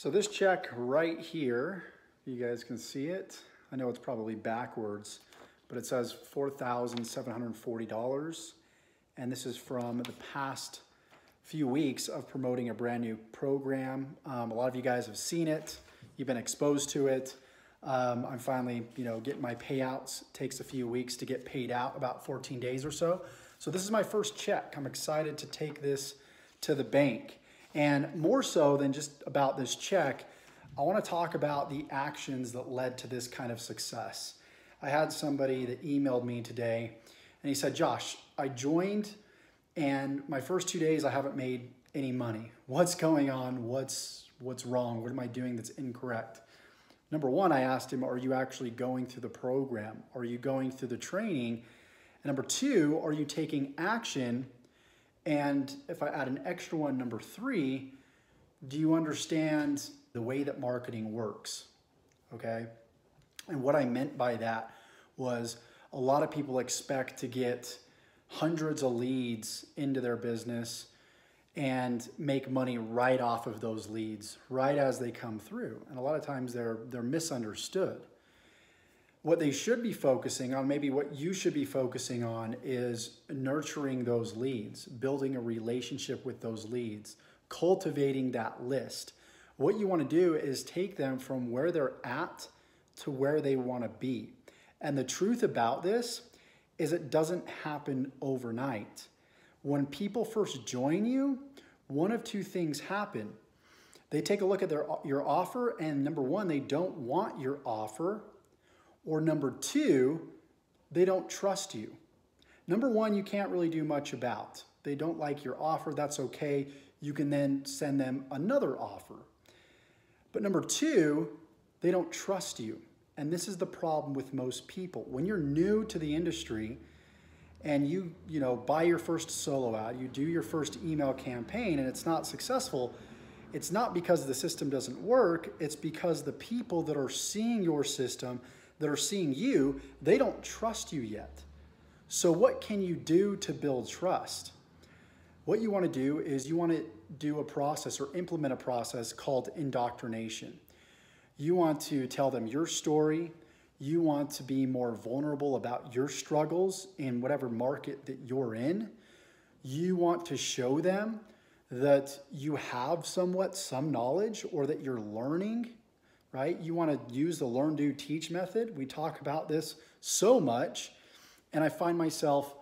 So this check right here, you guys can see it. I know it's probably backwards, but it says $4,740. And this is from the past few weeks of promoting a brand new program. A lot of you guys have seen it. You've been exposed to it. I'm finally, getting my payouts. It takes a few weeks to get paid out, about 14 days or so. So this is my first check. I'm excited to take this to the bank. And more so than just about this check, I want to talk about the actions that led to this kind of success. I had somebody that emailed me today and he said, Josh, I joined and my first 2 days I haven't made any money. What's going on? What's wrong? What am I doing that's incorrect? Number one, I asked him, are you actually going through the program? Are you going through the training? And number two, are you taking action? And if I add an extra one, number three, do you understand the way that marketing works? Okay. And what I meant by that was a lot of people expect to get hundreds of leads into their business and make money right off of those leads, right as they come through. And a lot of times they're misunderstood. What they should be focusing on, maybe what you should be focusing on, is nurturing those leads, building a relationship with those leads, cultivating that list. What you want to do is take them from where they're at to where they want to be. And the truth about this is it doesn't happen overnight. When people first join you, one of two things happen. They take a look at your offer, and number one, they don't want your offer. Or number two, they don't trust you. Number one, you can't really do much about. They don't like your offer, that's okay. You can then send them another offer. But number two, they don't trust you. And this is the problem with most people. When you're new to the industry and you buy your first solo ad, you do your first email campaign and it's not successful, it's not because the system doesn't work, it's because the people that are seeing your system, that are seeing you, they don't trust you yet. So what can you do to build trust? What you want to do is you want to do a process or implement a process called indoctrination. You want to tell them your story. You want to be more vulnerable about your struggles in whatever market that you're in. You want to show them that you have some knowledge or that you're learning, right? You want to use the learn, do, teach method. We talk about this so much, and I find myself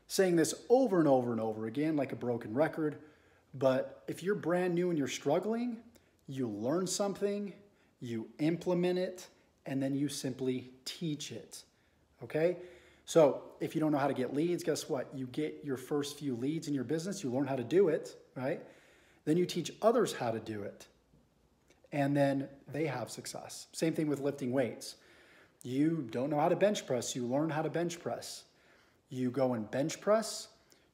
saying this over and over and over again like a broken record. But if you're brand new and you're struggling, you learn something, you implement it, and then you simply teach it, okay? So if you don't know how to get leads, guess what? You get your first few leads in your business, you learn how to do it, right? Then you teach others how to do it. And then they have success. Same thing with lifting weights. You don't know how to bench press, you learn how to bench press. You go and bench press,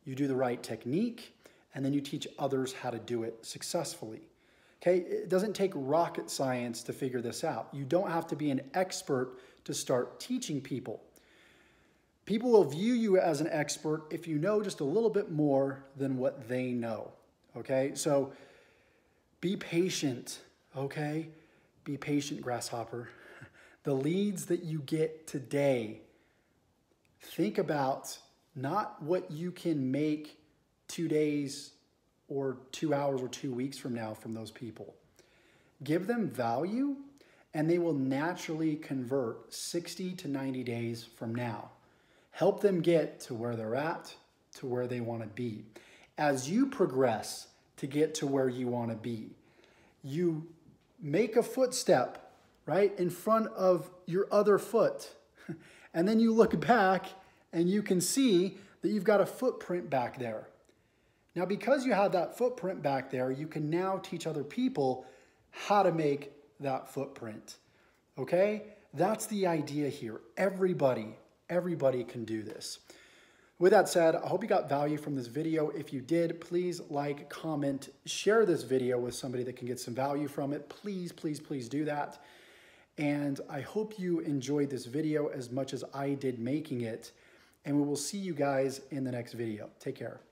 you do the right technique, and then you teach others how to do it successfully. Okay, it doesn't take rocket science to figure this out. You don't have to be an expert to start teaching people. People will view you as an expert if you know just a little bit more than what they know. Okay, so be patient. Okay, be patient, grasshopper. The leads that you get today, think about not what you can make 2 days or 2 hours or 2 weeks from now from those people. Give them value and they will naturally convert 60 to 90 days from now. Help them get to where they're at, to where they want to be. As you progress to get to where you want to be, you make a footstep right in front of your other foot. And then you look back and you can see that you've got a footprint back there. Now, because you have that footprint back there, you can now teach other people how to make that footprint. Okay? That's the idea here. Everybody can do this. With that said, I hope you got value from this video. If you did, please like, comment, share this video with somebody that can get some value from it. Please, please, please do that. And I hope you enjoyed this video as much as I did making it. And we will see you guys in the next video. Take care.